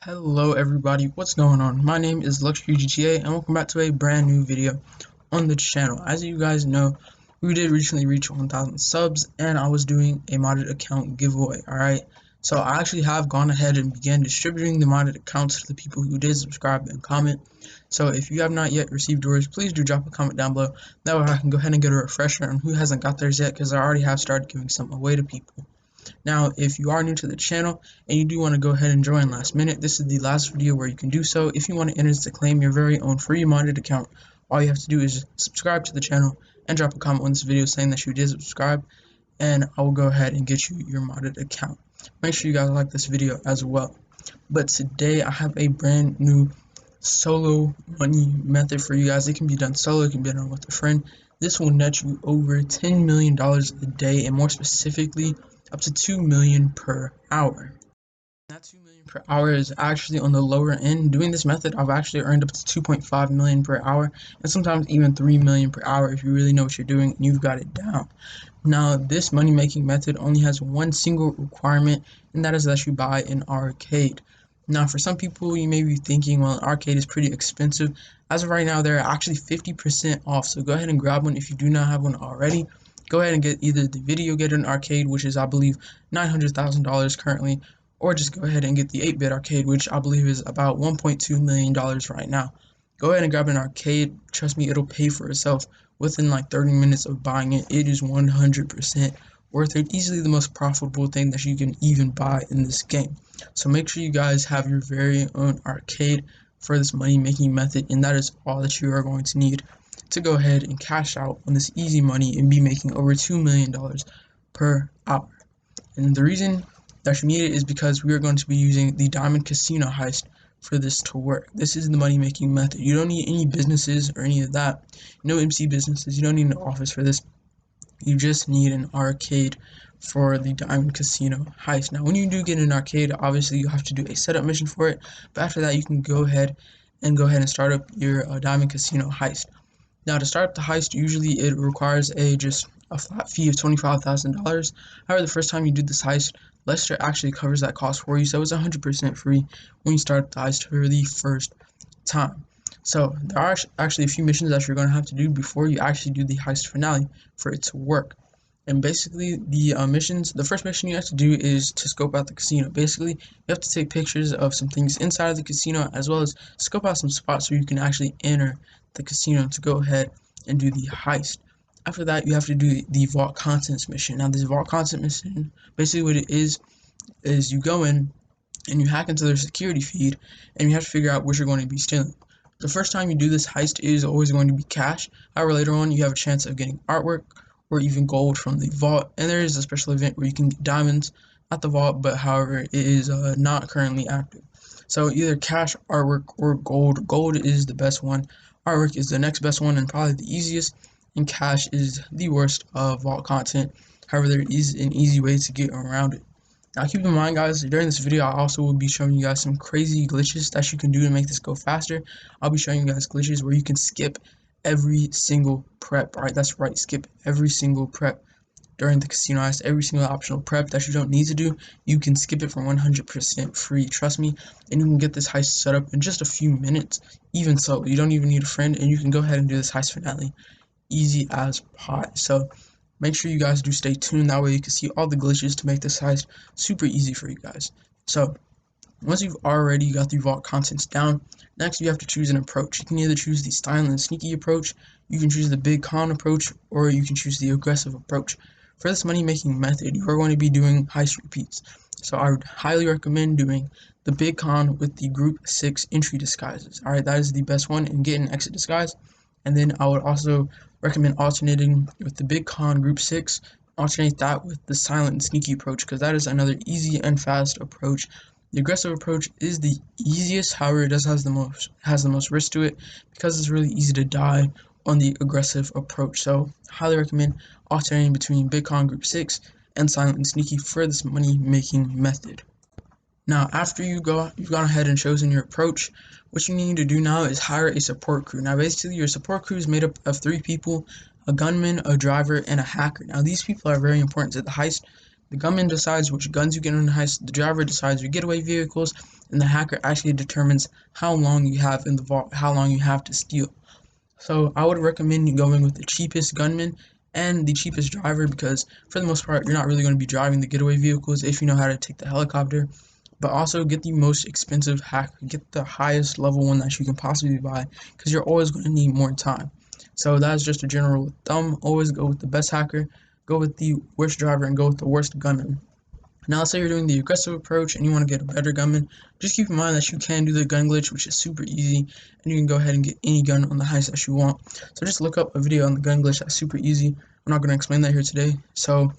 Hello everybody, what's going on? My name is Luxury GTA and welcome back to a brand new video on the channel. As you guys know, we did recently reach 1,000 subs and I was doing a modded account giveaway, alright? So I actually have gone ahead and began distributing the modded accounts to the people who did subscribe and comment. So if you have not yet received yours, please do drop a comment down below. That way I can go ahead and get a refresher on who hasn't got theirs yet, because I already have started giving some away to people. Now, if you are new to the channel and you do want to go ahead and join last minute, this is the last video where you can do so. If you want to enter to claim your very own free modded account, all you have to do is subscribe to the channel and drop a comment on this video saying that you did subscribe, and I will go ahead and get you your modded account. Make sure you guys like this video as well. But today I have a brand new solo money method for you guys. It can be done solo, it can be done with a friend. This will net you over $10 million a day, and more specifically up to 2 million per hour. That 2 million per hour is actually on the lower end. Doing this method, I've actually earned up to 2.5 million per hour, and sometimes even 3 million per hour if you really know what you're doing and you've got it down. Now, this money making method only has one single requirement, and that is that you buy an arcade. Now, for some people, you may be thinking, well, an arcade is pretty expensive. As of right now, they're actually 50% off, so go ahead and grab one if you do not have one already. Go ahead and get either the video Get Arcade, which is I believe $900,000 currently, or just go ahead and get the 8-bit arcade, which I believe is about $1.2 million right now. Go ahead and grab an arcade. Trust me, it'll pay for itself within like 30 minutes of buying it. It is 100% worth it. Easily the most profitable thing that you can even buy in this game. So make sure you guys have your very own arcade for this money making method, and that is all that you are going to need to go ahead and cash out on this easy money and be making over $2 million per hour. And the reason that you need it is because we are going to be using the Diamond Casino heist for this to work. This is the money making method. You don't need any businesses or any of that. No MC businesses. You don't need an office for this. You just need an arcade for the Diamond Casino heist. Now, when you do get an arcade, obviously you have to do a setup mission for it. But after that, you can go ahead and start up your Diamond Casino heist. Now, to start up the heist, usually it requires just a flat fee of $25,000. However, the first time you do this heist, Lester actually covers that cost for you, so it's 100% free when you start the heist for the first time. So there are actually a few missions that you're going to have to do before you actually do the heist finale for it to work. And basically, the first mission you have to do is to scope out the casino. Basically, you have to take pictures of some things inside of the casino, as well as scope out some spots where you can actually enter the casino to go ahead and do the heist. After that, you have to do the vault contents mission. Now, this vault content mission, basically what it is you go in and you hack into their security feed, and you have to figure out what you're going to be stealing. The first time you do this heist is always going to be cash. However, later on you have a chance of getting artwork or even gold from the vault, and there is a special event where you can get diamonds at the vault, but however it is not currently active. So either cash, artwork, or gold. Gold is the best one, artwork is the next best one and probably the easiest, and cash is the worst vault content. However, there is an easy way to get around it. Now keep in mind, guys, during this video I also will be showing you guys some crazy glitches that you can do to make this go faster. I'll be showing you guys glitches where you can skip every single prep. Alright, that's right, skip every single prep during the casino heist. Every single optional prep that you don't need to do, you can skip it for 100% free. Trust me, and you can get this heist set up in just a few minutes. Even so, you don't even need a friend, and you can go ahead and do this heist finale easy as pie. So make sure you guys do stay tuned, that way you can see all the glitches to make this heist super easy for you guys. So once you've already got the vault contents down, next you have to choose an approach. You can either choose the silent and sneaky approach, you can choose the big con approach, or you can choose the aggressive approach. For this money making method, you are going to be doing heist repeats. So I would highly recommend doing the big con with the group 6 entry disguises. Alright, that is the best one, and get an exit disguise. And then I would also recommend alternating with the big con group 6, alternate that with the silent and sneaky approach, because that is another easy and fast approach. The aggressive approach is the easiest, however it has the most risk to it, because it's really easy to die on the aggressive approach. So highly recommend alternating between big con group 6 and silent and sneaky for this money making method. Now, after you've gone ahead and chosen your approach, what you need to do now is hire a support crew. Now, basically, your support crew is made up of 3 people, a gunman, a driver, and a hacker. Now, these people are very important to the heist The gunman decides which guns you get on the heist, the driver decides your getaway vehicles, and the hacker actually determines how long you have in the vault, how long you have to steal. So I would recommend you going with the cheapest gunman and the cheapest driver, because for the most part you're not really going to be driving the getaway vehicles if you know how to take the helicopter. But also get the most expensive hacker, get the highest level one that you can possibly buy, because you're always going to need more time. So that's just a general thumb. Always go with the best hacker, go with the worst driver, and go with the worst gunman. Now, let's say you're doing the aggressive approach and you want to get a better gunman. Just keep in mind that you can do the gun glitch, which is super easy, and you can go ahead and get any gun on the heist that you want. So just look up a video on the gun glitch. That's super easy. I'm not going to explain that here today. So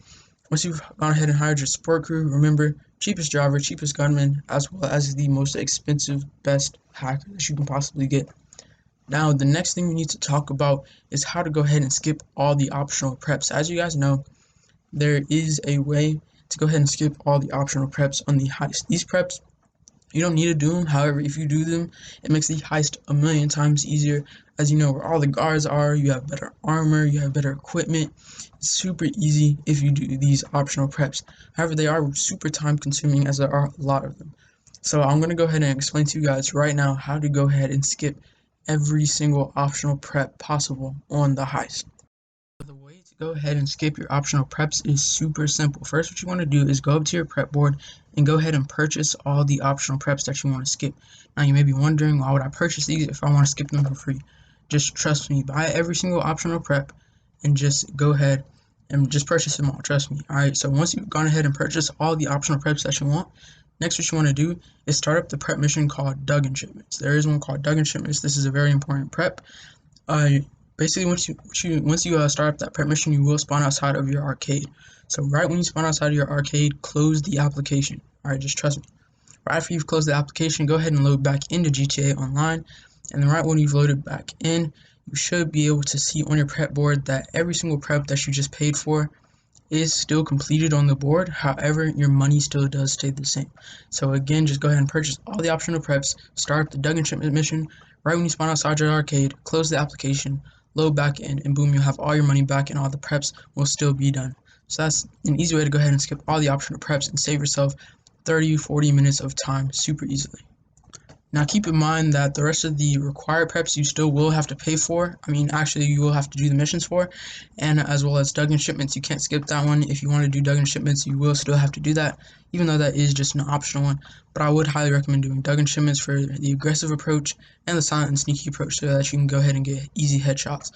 once you've gone ahead and hired your support crew, remember, cheapest driver, cheapest gunman, as well as the most expensive, best hacker that you can possibly get. Now, the next thing we need to talk about is how to go ahead and skip all the optional preps. As you guys know, there is a way to go ahead and skip all the optional preps on the heist. These preps, you don't need to do them. However, if you do them, it makes the heist a million times easier. As you know where all the guards are, you have better armor, you have better equipment. It's super easy if you do these optional preps. However, they are super time consuming, as there are a lot of them. So I'm going to go ahead and explain to you guys right now how to go ahead and skip every single optional prep possible on the heist. The way to go ahead and skip your optional preps is super simple. First, what you want to do is go up to your prep board and go ahead and purchase all the optional preps that you want to skip. Now, you may be wondering, why would I purchase these if I want to skip them for free? Just trust me, buy every single optional prep and just go ahead and just purchase them all. Trust me. Alright, so once you've gone ahead and purchased all the optional preps that you want, next what you want to do is start up the prep mission called Duggan Shipments. There is one called Duggan Shipments. This is a very important prep. Basically, once you start up that prep mission, you will spawn outside of your arcade. So right when you spawn outside of your arcade, close the application. Alright, just trust me. Right after you've closed the application, go ahead and load back into GTA Online. And then right when you've loaded back in, you should be able to see on your prep board that every single prep that you just paid for is still completed on the board. However, your money still does stay the same. So again, just go ahead and purchase all the optional preps, start the Duggan Shipment mission. Right when you spawn outside your arcade, close the application, load back in, and boom, you'll have all your money back and all the preps will still be done. So that's an easy way to go ahead and skip all the optional preps and save yourself 30-40 minutes of time super easily. Now keep in mind that the rest of the required preps you still will have to pay for. Actually you will have to do the missions for, and as well as Duggan Shipments, you can't skip that one. If you want to do Duggan Shipments, you will still have to do that, even though that is just an optional one. But I would highly recommend doing Duggan Shipments for the aggressive approach and the silent and sneaky approach, so that you can go ahead and get easy headshots.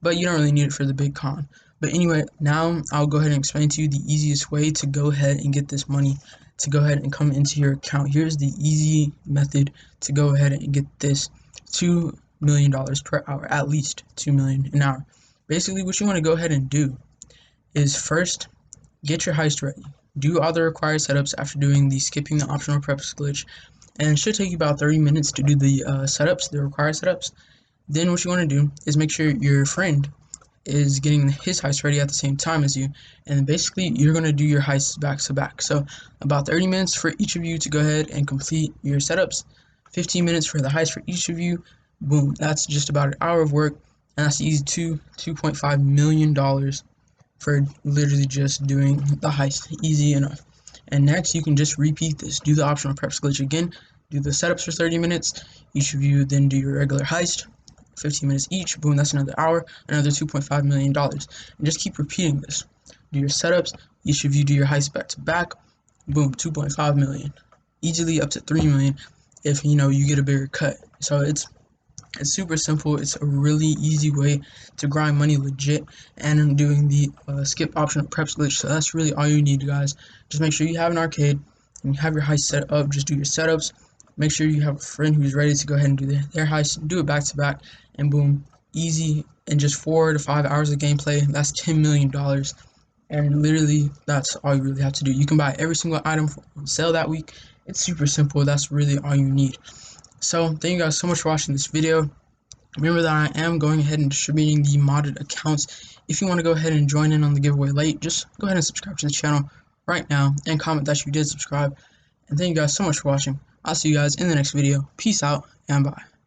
But you don't really need it for the big con. But anyway, now I'll go ahead and explain to you the easiest way to go ahead and get this money to go ahead and come into your account. Here's the easy method to go ahead and get this $2 million per hour, at least $2 million an hour. Basically, what you want to go ahead and do is first get your heist ready. Do all the required setups after doing the skipping the optional preps glitch, and it should take you about 30 minutes to do the setups, the required setups. Then what you want to do is make sure your friend is getting his heist ready at the same time as you, and basically you're going to do your heists back to back. So about 30 minutes for each of you to go ahead and complete your setups, 15 minutes for the heist for each of you. Boom, that's just about an hour of work, and that's easy $2.5 million for literally just doing the heist. Easy enough. And next you can just repeat this, do the optional preps glitch again, do the setups for 30 minutes, each of you then do your regular heist, 15 minutes each. Boom, that's another hour, another $2.5 million. And just keep repeating this. Do your setups, each of you do your heist back to back. Boom, 2.5 million. Easily up to 3 million if you get a bigger cut. So it's super simple. It's a really easy way to grind money legit, and I'm doing the skip optional preps glitch. So that's really all you need, guys. Just make sure you have an arcade and you have your heist set up. Just do your setups. Make sure you have a friend who's ready to go ahead and do their heist, do it back to back, and boom, easy. In just 4 to 5 hours of gameplay, that's $10 million. And literally, that's all you really have to do. You can buy every single item on sale that week. It's super simple. That's really all you need. So thank you guys so much for watching this video. Remember that I am going ahead and distributing the modded accounts. If you want to go ahead and join in on the giveaway late, just go ahead and subscribe to the channel right now and comment that you did subscribe. And thank you guys so much for watching. I'll see you guys in the next video. Peace out and bye.